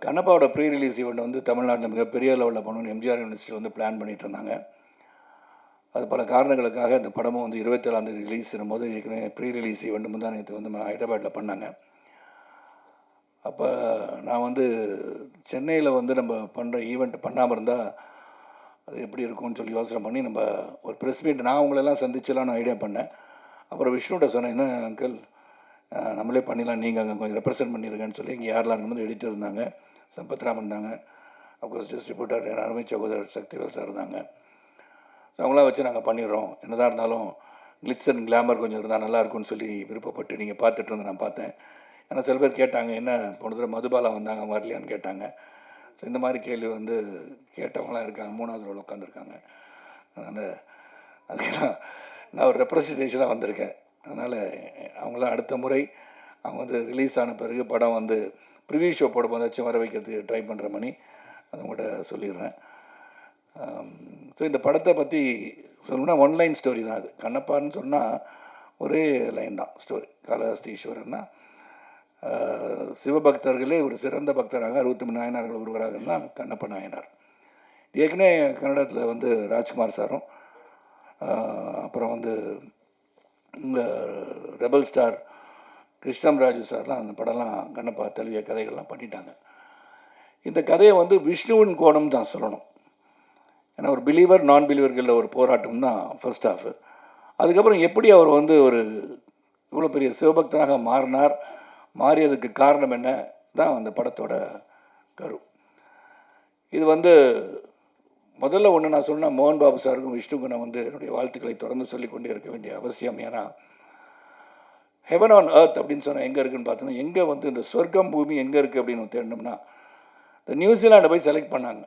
கண்ணப்பாவோட pre release event வந்து தமிழ்நாட்டில் மிகப்பெரிய லெவலில் பண்ணணும்னு எம்ஜிஆர் யூனிவர்சிட்டி வந்து பிளான் பண்ணிகிட்டு இருந்தாங்க. அது பல காரணங்களுக்காக இந்த படமும் வந்து 27ஆம் தேதி ரிலீஸ் போது ஏற்கனவே ப்ரீ ரிலீஸ் ஈவெண்ட் முந்தானத்து வந்து ஹைதராபாத்தில் பண்ணாங்க. அப்போ நான் வந்து சென்னையில் வந்து நம்ம பண்ணுற ஈவெண்ட் பண்ணாமல் இருந்தால் அது எப்படி இருக்கும்னு சொல்லி யோசனை பண்ணி நம்ம ஒரு ப்ரெஸ் மீட் நான் அவங்களெல்லாம் சந்திச்செல்லாம் நான் ஐடியா பண்ணேன். அப்புறம் விஷ்ணுகிட்ட சொன்னேன், என்ன அங்கிள் நம்மளே பண்ணிடலாம், நீங்கள் அங்கே கொஞ்சம் ரெப்ரசென்ட் பண்ணியிருக்கேன்னு சொல்லி இங்கே யாரெல்லாம் இருக்கும்போது எடிட்டர் இருந்தாங்க, சம்பத்ராமன் இருந்தாங்க, அப்கோர்ஸ் டிஸ்ட்ரிபியூட்டர் என் அருமை சகோதரர் சக்திவேல் சார் இருந்தாங்க. ஸோ அவங்களாம் வச்சு நாங்கள் பண்ணிடுறோம், என்னதான் இருந்தாலும் கிளிட்ஸ் அண்ட் கிளாமர் கொஞ்சம் இருந்தால் நல்லாயிருக்கும்னு சொல்லி விருப்பப்பட்டு நீங்கள் பார்த்துட்டு இருந்து நான் பார்த்தேன். ஏன்னா சில பேர் கேட்டாங்க, என்ன போன தடவை மதுபாலா வந்தாங்க வரலையான்னு கேட்டாங்க. ஸோ இந்த மாதிரி கேள்வி வந்து கேட்டவங்களாம் இருக்காங்க, 3வது ரோல் உட்காந்துருக்காங்க. அதனால் அதுக்கெல்லாம் நான் ஒரு ரெப்ரஸன்டேஷனாக வந்திருக்கேன். அதனால் அவங்களாம் அடுத்த முறை அவங்க வந்து ரிலீஸ் ஆன பிறகு படம் வந்து ப்ரிவியூ ஷோ போடும்போதாச்சும் வர வைக்கிறதுக்கு ட்ரை பண்ணுற மணி அதை உங்கள்கிட்ட சொல்லிடுறேன். ஸோ இந்த படத்தை பற்றி சொல்லணும்னா ஒன்லைன் ஸ்டோரி தான். அது கண்ணப்பான்னு சொன்னால் ஒரே லைன் தான் ஸ்டோரி. காளஹஸ்தீஸ்வரர்னா சிவபக்தர்களே ஒரு சிறந்த பக்தராக 63 நாயனார்கள் ஒருவராக தான் கண்ணப்ப நாயனார். ஏற்கனவே கன்னடத்தில் வந்து ராஜ்குமார் சாரும் அப்புறம் வந்து இந்த ரெபல் ஸ்டார் கிருஷ்ணம் ராஜு சார்லாம் அந்த படம்லாம் கண்ணப்பா தழுவிய கதைகள்லாம் பண்ணிட்டாங்க. இந்த கதையை வந்து விஷ்ணுவின் கோணம் தான் சொல்லணும். ஏன்னா ஒரு பிலீவர் நான் பிலீவர்களில் ஒரு போராட்டம் தான் ஃபர்ஸ்ட் ஹாஃப். அதுக்கப்புறம் எப்படி அவர் வந்து ஒரு இவ்வளோ பெரிய சிவபக்தனாக மாறினார், மாறியதுக்கு காரணம் என்ன தான் அந்த படத்தோட கரு. இது வந்து முதல்ல ஒன்று நான் சொன்னால் மோகன் பாபு சாருக்கும் விஷ்ணுக்கும் நான் வந்து என்னுடைய வாழ்த்துக்களை தொடர்ந்து சொல்லிக்கொண்டே இருக்க வேண்டிய அவசியம். ஏன்னா ஹெவன் ஆன் எர்த் அப்படின்னு சொன்னால் எங்கே இருக்குதுன்னு பார்த்தோன்னா, எங்கே வந்து இந்த சொர்க்கம் பூமி எங்கே இருக்குது அப்படின்னு தேடினோம்னா இந்த நியூசிலாண்டை போய் செலக்ட் பண்ணாங்க.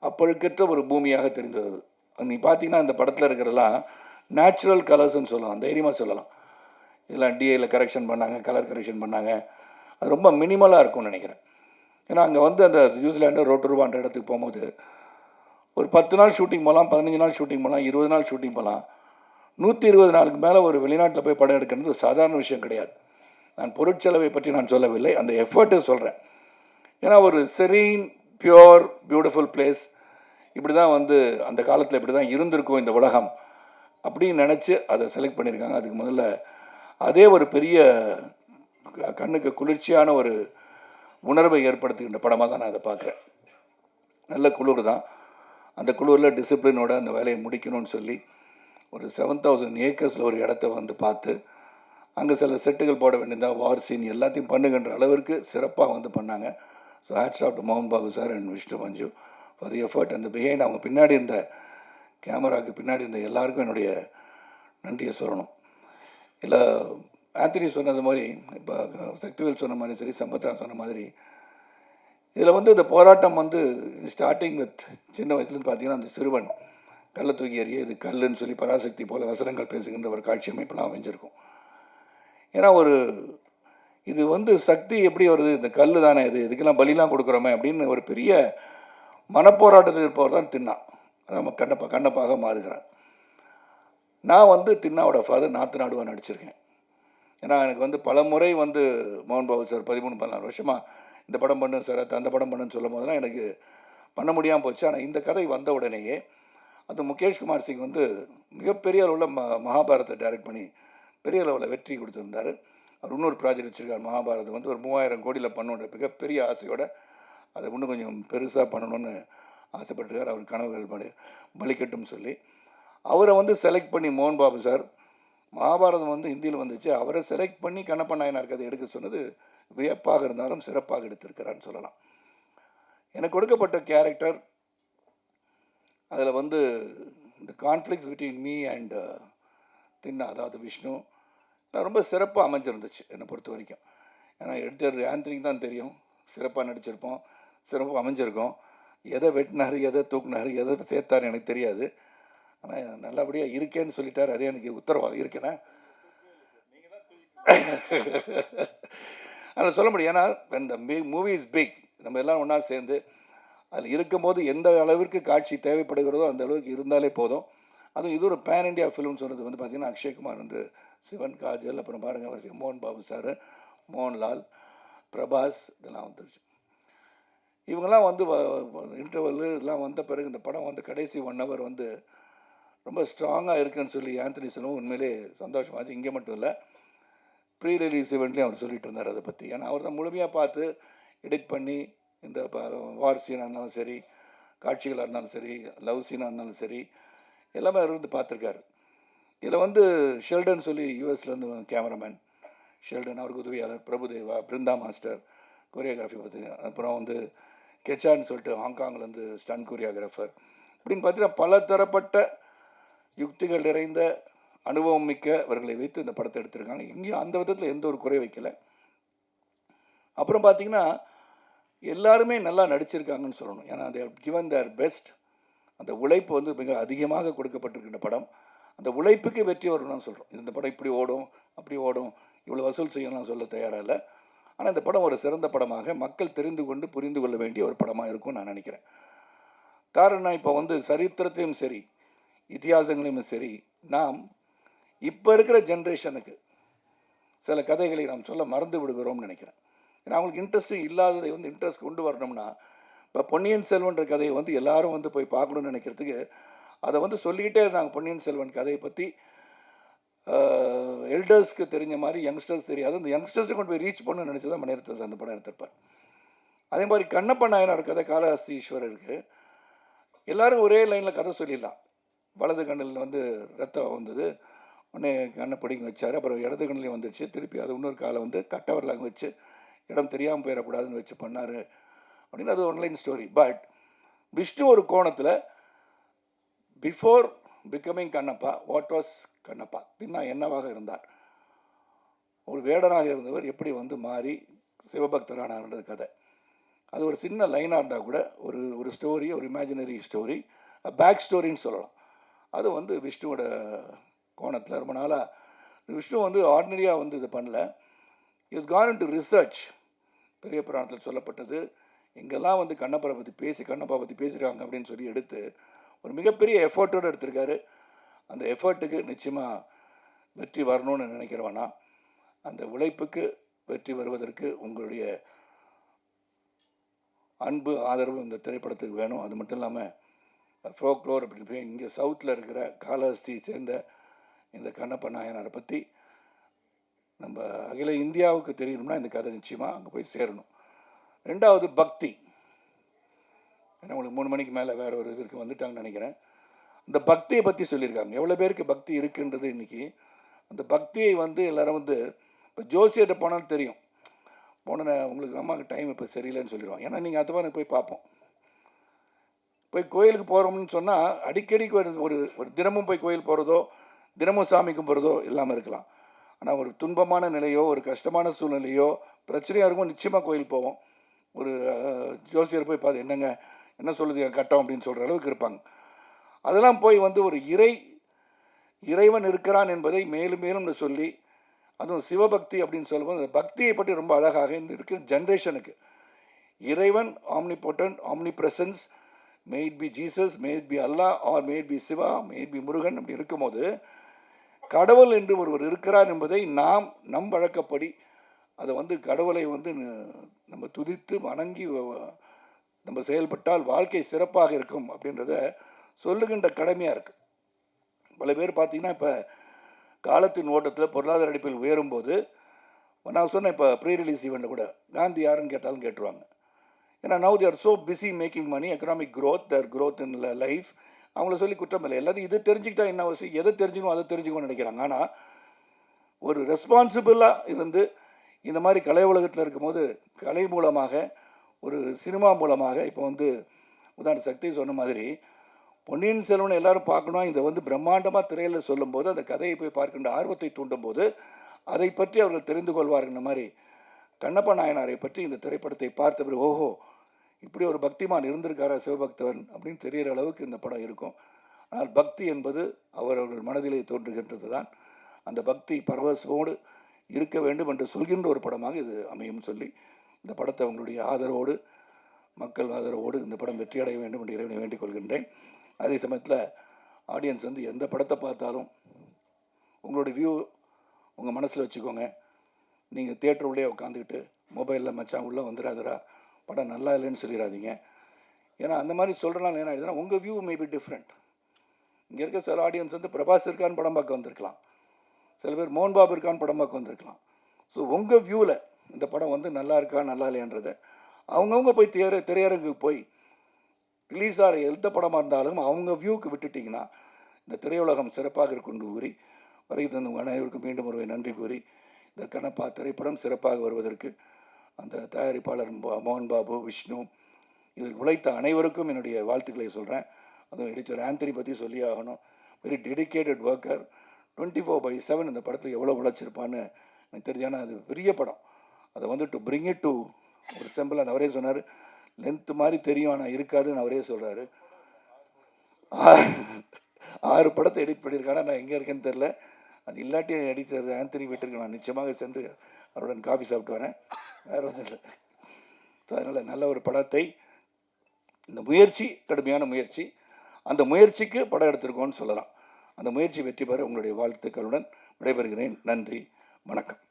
அப்பழுக்கற்ற ஒரு பூமியாக தெரிந்தது. நீ பார்த்தீங்கன்னா இந்த படத்தில் இருக்கிறலாம் நேச்சுரல் கலர்ஸ்ன்னு சொல்லலாம், தைரியமாக சொல்லலாம். இதெல்லாம் டிஏயில் கரெக்ஷன் பண்ணாங்க, கலர் கரெக்ஷன் பண்ணாங்க. அது ரொம்ப மினிமலாக இருக்கும்னு நினைக்கிறேன். ஏன்னா அங்கே வந்து அந்த நியூசிலாண்டு ரோட்டருவான்ற இடத்துக்கு போகும்போது ஒரு 10 நாள் ஷூட்டிங் போகலாம், 15 நாள் ஷூட்டிங் போகலாம், 20 நாள் ஷூட்டிங் போகலாம். 120 நாளுக்கு மேலே ஒரு வெளிநாட்டில் போய் படம் எடுக்கிறது சாதாரண விஷயம் கிடையாது. நான் பொருட்செலவை பற்றி நான் சொல்லவில்லை, அந்த எஃபர்ட்டு சொல்கிறேன். ஏன்னா ஒரு செரீன் பியோர் பியூட்டிஃபுல் பிளேஸ் இப்படி தான் வந்து அந்த காலத்தில் இப்படி தான் இருந்திருக்கும் இந்த உலகம் அப்படின்னு நினச்சி அதை செலக்ட் பண்ணியிருக்காங்க. அதுக்கு முதல்ல அதே ஒரு பெரிய கண்ணுக்கு குளிர்ச்சியான ஒரு உணர்வை ஏற்படுத்துகின்ற படமாக தான் நான் அதை பார்க்குறேன். நல்ல குளிர் தான். அந்த குளிரில் டிசிப்ளினோட அந்த வேலையை முடிக்கணும்னு சொல்லி ஒரு 7000 ஏக்கர்ஸில் ஒரு இடத்த வந்து பார்த்து அங்கே சில செட்டுகள் போட வேண்டியதாக வார் சீன் எல்லாத்தையும் பண்ணுகின்ற அளவிற்கு சிறப்பாக வந்து பண்ணாங்க. ஸோ ஹேட்ஸ் ஆஃப் டு மோகன் Babu sir and Vishnu Manju for the effort. அந்த பிஹைண்ட் அவங்க பின்னாடி இருந்த கேமராவுக்கு பின்னாடி இருந்த எல்லாருக்கும் என்னுடைய நன்றியை சொல்லணும். இல்லை ஆந்தனி சொன்னது மாதிரி, இப்போ சக்திவேல் சொன்ன மாதிரி சரி, சம்பத்ரா சொன்ன மாதிரி, இதில் வந்து இந்த போராட்டம் வந்து ஸ்டார்டிங் வித் சின்ன வயசுலேருந்து பார்த்தீங்கன்னா அந்த சிறுவன் கல்லை தூக்கி எறிய இது கல்லுன்னு சொல்லி பராசக்தி போல் வசனங்கள் பேசுகின்ற ஒரு காட்சி அமைப்பெல்லாம் அமைஞ்சிருக்கும். ஏன்னா ஒரு இது வந்து சக்தி எப்படி வருது, இந்த கல் தானே இது, இதுக்கெல்லாம் பலிலாம் கொடுக்குறோமே அப்படின்னு ஒரு பெரிய மனப்போராட்டத்தில் இருப்பவர் தான் தின்னா. நம்ம கண்ணப்பாக மாறுகிறார். நான் வந்து தின்னாவோட ஃபாதர் நாத்தநாடுவாக நடிச்சிருக்கேன். ஏன்னா எனக்கு வந்து பல முறை வந்து மோகன் பாபு சார் 13-14 வருஷமாக இந்த படம் பண்ணு சார், அந்த படம் பண்ணுன்னு சொல்லும் போதெல்லாம் எனக்கு பண்ண முடியாமல் போச்சு. ஆனால் இந்த கதை வந்த உடனேயே அது முகேஷ் குமார் சிங் வந்து மிகப்பெரிய அளவில் மகாபாரத்தை டைரக்ட் பண்ணி பெரிய அளவில் வெற்றி கொடுத்துருந்தார். அவர் இன்னொரு ப்ராஜெக்ட் வச்சுருக்கார், மகாபாரதம் வந்து ஒரு 3000 கோடியில் பண்ணணுன்ற மிகப்பெரிய ஆசையோடு அதை இன்னும் கொஞ்சம் பெருசாக பண்ணணும்னு ஆசைப்பட்டுருக்கார். அவர் கனவுகள் பலிக்கட்டும் சொல்லி அவரை வந்து செலக்ட் பண்ணி மோகன் பாபு சார் மகாபாரதம் வந்து ஹிந்தியில் வந்துச்சு, அவரை செலக்ட் பண்ணி கண்ணப்ப நாயனார் கதை எடுக்க சொன்னது வியப்பாக இருந்தாலும் சிறப்பாக எடுத்திருக்கிறான்னு சொல்லலாம். எனக்கு கொடுக்கப்பட்ட கேரக்டர் அதில் வந்து இந்த கான்ஃப்ளிக்ஸ் பிட்வீன் மீ அண்ட் தின்னா, அதாவது விஷ்ணு, ரொம்ப சிறப்பாக அமைஞ்சிருந்துச்சு என்னை பொறுத்த வரைக்கும். ஏன்னா எடிட்டர் ஆந்தனிக்கு தான் தெரியும், சிறப்பாக நடிச்சிருப்போம், சிறப்பாக அமைஞ்சிருக்கோம். எதை வெட்டினார், எதை தூக்குனார், எதை சேர்த்தார் எனக்கு தெரியாது. ஆனால் நல்லபடியாக இருக்கேன்னு சொல்லிட்டார், அதே எனக்கு உத்தரவாதம் இருக்கேன்னா அதில் சொல்ல முடியும். ஏன்னா இந்த மூவி இஸ் பிக், நம்ம எல்லாம் ஒன்றா சேர்ந்து அதில் இருக்கும்போது எந்த அளவிற்கு காட்சி தேவைப்படுகிறதோ அந்த அளவுக்கு இருந்தாலே போதும். அதுவும் இது ஒரு பேன் இண்டியா ஃபிலிம் சொன்னது வந்து பார்த்திங்கன்னா அக்ஷய்குமார் வந்து சிவன், காஜல், அப்புறம் பாருங்க மோகன் பாபு சார், மோகன்லால், பிரபாஸ், இதெல்லாம் வந்துருச்சு. இவங்கெல்லாம் வந்து இன்டர்வல் இதெல்லாம் வந்த பிறகு இந்த படம் வந்து கடைசி 1 ஹவர் வந்து ரொம்ப ஸ்ட்ராங்காக இருக்குன்னு சொல்லி ஆந்தனி செல்வம் உண்மையிலே சந்தோஷமாச்சு. இங்கே மட்டும் இல்லை, ப்ரீ ரிலீஸ் ஈவெண்ட்லேயும் அவர் சொல்லிட்டு இருந்தார் அதை பற்றி. ஏன்னா அவர் தான் முழுமையாக பார்த்து எடிட் பண்ணி இந்த வார் சீனாக இருந்தாலும் சரி, காட்சிகளாக இருந்தாலும் சரி, லவ் சீனாக இருந்தாலும் சரி, எல்லாமே அவர் வந்து பார்த்துருக்காரு. இதில் வந்து ஷெல்டன் சொல்லி யூஎஸ்லேருந்து கேமராமேன் ஷெல்டன், அவருக்கு உதவியாளர் பிரபுதேவா, பிருந்தா மாஸ்டர் கொரியோகிராஃபி பற்றி, அப்புறம் வந்து கெச்சான்னு சொல்லிட்டு ஹாங்காங்லேருந்து ஸ்டன் கொரியோகிராஃபர், இப்படின்னு பார்த்தீங்கன்னா பல தரப்பட்ட யுக்திகள் நிறைந்த அனுபவம் மிக்கவர்களை வைத்து இந்த படத்தை எடுத்திருக்காங்க. இங்கேயும் அந்த விதத்தில் எந்த ஒரு குறை வைக்கலை. அப்புறம் பார்த்தீங்கன்னா எல்லாருமே நல்லா நடிச்சிருக்காங்கன்னு சொல்லணும். ஏன்னா they have given their best. அந்த உழைப்பு வந்து மிக அதிகமாக கொடுக்கப்பட்டிருக்கின்ற படம். அந்த உழைப்புக்கு வெற்றி வரும்னு சொல்கிறோம். இந்த படம் இப்படி ஓடும், அப்படி ஓடும், இவ்வளோ வசூல் செய்யலாம் சொல்ல தயாராக இல்லை. ஆனால் இந்த படம் ஒரு சிறந்த படமாக மக்கள் தெரிந்து கொண்டு புரிந்து கொள்ள வேண்டிய ஒரு படமாக இருக்கும்னு நான் நினைக்கிறேன். காரணம் இப்போ வந்து சரித்திரத்திலையும் சரி, இதிகாசங்களையும் சரி, நாம் இப்போ இருக்கிற ஜென்ரேஷனுக்கு சில கதைகளை நாம் சொல்ல மறந்து விடுகிறோம்னு நினைக்கிறேன். ஏன்னா அவங்களுக்கு இன்ட்ரெஸ்ட் இல்லாததை வந்து இன்ட்ரெஸ்ட் கொண்டு வரணும்னா, இப்போ பொன்னியின் செல்வன்ற கதையை வந்து எல்லாரும் வந்து போய் பார்க்கணுன்னு நினைக்கிறதுக்கு அதை வந்து சொல்லிக்கிட்டே இருந்தாங்க. பொன்னியின் செல்வன் கதையை பற்றி எல்டர்ஸ்க்கு தெரிஞ்ச மாதிரி யங்ஸ்டர்ஸ் தெரியாது. அந்த யங்ஸ்டர்ஸை கொண்டு போய் ரீச் பண்ணணும்னு நினச்சி தான் மணிரத்னம் அந்த படம் எடுத்திருப்பார். அதே மாதிரி கண்ணப்ப நாயனார் கதை காளஹஸ்தி ஈஸ்வரருக்கு எல்லாரும் ஒரே லைனில் கதை சொல்லிடலாம். வலது கண்ணில் வந்து ரத்தம் வந்தது, உடனே கண்ணை பிடிங்க வச்சார். அப்புறம் இடது கண்ணிலையும் வந்துடுச்சு, திருப்பி அது இன்னொரு காலை வந்து கட்டவரில் வச்சு இடம் தெரியாமல் போயிடக்கூடாதுன்னு வச்சு பண்ணார் அப்படின்னு அது ஒன்லைன் ஸ்டோரி. பட் விஷ்ணு ஒரு கோணத்தில் before becoming Kannappa, what was Kannappa, தின்னா என்னவாக இருந்தார், ஒரு வேடனாக இருந்தவர் எப்படி வந்து மாறி சிவபக்தரானார்ன்றது கதை. அது ஒரு சின்ன லைனாக இருந்தால் கூட ஒரு ஸ்டோரி, ஒரு இமேஜினரி ஸ்டோரி, பேக் ஸ்டோரின்னு சொல்லலாம். அது வந்து விஷ்ணுவோட கோணத்தில் ரொம்ப நாளாக விஷ்ணு வந்து ஆர்டினரியாக வந்து இது பண்ணல. Is Khan to research. பெரிய புராணத்தில் சொல்லப்பட்டது, எங்கெல்லாம் வந்து கண்ணப்பரை பற்றி கண்ணப்பா பற்றி பேசுகிறாங்க அப்படின்னு சொல்லி எடுத்து ஒரு மிகப்பெரிய எஃபர்ட்டோடு எடுத்திருக்காரு. அந்த எஃபர்ட்டுக்கு நிச்சயமாக வெற்றி வரணும்னு நினைக்கிறவனா, அந்த உழைப்புக்கு வெற்றி வருவதற்கு உங்களுடைய அன்பு ஆதரவு இந்த திரைப்படத்துக்கு வேணும். அது மட்டும் இல்லாமல் ஃபோக்லோர் அப்படின்னு இங்கே சவுத்தில் இருக்கிற காளஹஸ்தி சேர்ந்த இந்த கண்ணப்ப நாயனாரை பற்றி நம்ம அகில இந்தியாவுக்கு தெரியணும்னா இந்த கதை நிச்சயமாக அங்கே போய் சேரணும். ரெண்டாவது பக்தி. ஏன்னா உங்களுக்கு 3 மணிக்கு மேலே வேறு ஒரு இதுக்கு வந்துட்டாங்கன்னு நினைக்கிறேன். இந்த பக்தியை பற்றி சொல்லியிருக்காங்க. எவ்வளோ பேருக்கு பக்தி இருக்குன்றது இன்றைக்கி. அந்த பக்தியை வந்து எல்லோரும் வந்து இப்போ ஜோசியர்கிட்ட போனாலும் தெரியும், போன உங்களுக்கு அம்மாவுக்கு டைம் இப்போ சரியில்லைன்னு சொல்லிடுவாங்க. ஏன்னா நீங்கள் அது மாதிரி போய் பார்ப்போம். போய் கோயிலுக்கு போகிறோம்னு சொன்னால் அடிக்கடிக்கு ஒரு தினமும் போய் கோயில் போகிறதோ தினமும் சாமி கும்பிட்றதோ இல்லாமல் இருக்கலாம். ஆனால் ஒரு துன்பமான நிலையோ ஒரு கஷ்டமான சூழ்நிலையோ பிரச்சனையாக இருக்கும், நிச்சயமாக கோயில் போவோம். ஒரு ஜோசியர் போய் பார்த்து என்னங்க என்ன சொல்லுது கட்டம் அப்படின்னு சொல்கிற அளவுக்கு இருப்பாங்க. அதெல்லாம் போய் வந்து ஒரு இறைவன் இருக்கிறான் என்பதை மேலும் மேலும் சொல்லி, அதுவும் சிவபக்தி அப்படின்னு சொல்லும்போது அந்த பக்தியை பற்றி ரொம்ப அழகாக இந்த இருக்கிற ஜென்ரேஷனுக்கு இறைவன் omnipotent, omnipresence, may it be Jesus, may it be Allah, or may it be Shiva, may it be Murugan அப்படி இருக்கும்போது கடவுள் என்று ஒருவர் இருக்கிறார் என்பதை நாம் நம் வழக்கப்படி அதை வந்து கடவுளை வந்து நம்ம துதித்து வணங்கி நம்ம செயல்பட்டால் வாழ்க்கை சிறப்பாக இருக்கும் அப்படின்றத சொல்லுகின்ற கடமையாக இருக்குது. பல பேர் பார்த்தீங்கன்னா இப்போ காலத்தின் ஓட்டத்தில் பொருளாதார அடிப்பில் உயரும்போது நான் சொன்னேன், இப்போ ப்ரீ ரிலீஸ் ஈவெண்ட்டில் கூட காந்தி யாருன்னு கேட்டாலும் கேட்டுருவாங்க. ஏன்னா now they are so busy making money, economic growth, their growth in life. அவங்கள சொல்லி குற்றம் இல்லை, எல்லாத்தையும் இது தெரிஞ்சுக்கிட்டா என்ன அவசியம், எதை தெரிஞ்சுக்கணும் அதை தெரிஞ்சுக்கணும்னு நினைக்கிறாங்க. ஆனால் ஒரு ரெஸ்பான்சிபிளாக இருந்து இந்த மாதிரி கலை உலகத்தில் இருக்கும்போது கலை மூலமாக ஒரு சினிமா மூலமாக இப்போ வந்து உதாரண சக்தி சொன்ன மாதிரி பொன்னியின் செல்வனை எல்லாரும் பார்க்கணும், இதை வந்து பிரம்மாண்டமாக திரையில் சொல்லும்போது அந்த கதையை போய் பார்க்கின்ற ஆர்வத்தை தூண்டும் போது அதை பற்றி அவர்கள் தெரிந்து கொள்வார்கள். மாதிரி கண்ணப்ப நாயனாரை பற்றி இந்த திரைப்படத்தை பார்த்த பிறகு ஓஹோ இப்படி ஒரு பக்திமான் இருந்திருக்காரா சிவபக்தவன் அப்படின்னு தெரிகிற அளவுக்கு இந்த படம் இருக்கும். ஆனால் பக்தி என்பது அவரவர்கள் மனதிலே தோன்றுகின்றது தான். அந்த பக்தி பரவசமோடு இருக்க வேண்டும் என்று சொல்கின்ற ஒரு படமாக இது அமையும் சொல்லி இந்த படத்தை உங்களுடைய ஆதரவோடு, மக்கள் ஆதரவோடு இந்த படம் வெற்றியடைய வேண்டும் என்று இறைவனை வேண்டிக் கொள்கின்றேன். அதே சமயத்தில் ஆடியன்ஸ் வந்து எந்த படத்தை பார்த்தாலும் உங்களுடைய வியூ உங்கள் மனசில் வச்சுக்கோங்க. நீங்கள் தியேட்டர் உள்ளே உட்காந்துக்கிட்டு மொபைலில் மச்சான் உள்ளே வந்துடாதரா படம் நல்லா இல்லைன்னு சொல்லிடாதீங்க. ஏன்னா அந்த மாதிரி சொல்கிறனால என்ன ஆகிடுதுன்னா உங்கள் வியூ மே பி டிஃப்ரெண்ட். இங்கே இருக்க சில ஆடியன்ஸ் வந்து பிரபாஸ் இருக்கான்னு படம் பார்க்க வந்திருக்கலாம், சில பேர் மோகன் பாபு இருக்கான்னு படம் பார்க்க வந்திருக்கலாம். ஸோ உங்கள் வியூவில் இந்த படம் வந்து நல்லா இருக்கா நல்லா இல்லையன்றதை அவங்கவுங்க போய் திரையரங்குக்கு போய் ரிலீஸ் ஆகிற எந்த படமாக இருந்தாலும் அவங்க வியூவுக்கு விட்டுட்டிங்கன்னா இந்த திரையுலகம் சிறப்பாக இருக்குன்னு கூறி வருகை தந்த அனைவருக்கும் மீண்டும் ஒரு நன்றி கூறி இந்த கண்ணப்பா திரைப்படம் சிறப்பாக வருவதற்கு அந்த தயாரிப்பாளர் மோகன் பாபு, விஷ்ணு, இதில் உழைத்த அனைவருக்கும் என்னுடைய வாழ்த்துக்களை சொல்கிறேன். அதுவும் எடிட்டர் ஆந்தனி பற்றி சொல்லி ஆகணும். Very dedicated worker. 24/7 இந்த படத்துக்கு எவ்வளோ உழைச்சிருப்பான்னு எனக்கு தெரிஞ்சானா அது பெரிய படம். அதை வந்து டு பிரிங் இட் டு ஒரு சிம்பிள், அந்த அவரே சொன்னார் லென்த்து மாதிரி தெரியும் ஆனால் இருக்காதுன்னு அவரே சொல்கிறாரு. 6 படத்தை எடிட் பண்ணியிருக்காங்க. நான் எங்கே இருக்கேன்னு தெரில. அது இல்லாட்டி எடிட்டர் ஆந்தனி வீட்டிற்கு நான் நிச்சயமாக சென்று அவருடன் காஃபி சாப்பிட்டு வரேன். வேறு ஒன்றும் இல்லை. ஸோ அதனால் நல்ல ஒரு படத்தை, இந்த முயற்சி கடுமையான முயற்சி, அந்த முயற்சிக்கு படம் எடுத்திருக்கோன்னு சொல்லலாம். அந்த முயற்சி வெற்றி பெற உங்களுடைய வாழ்த்துக்களுடன் விடைபெறுகிறேன். நன்றி, வணக்கம்.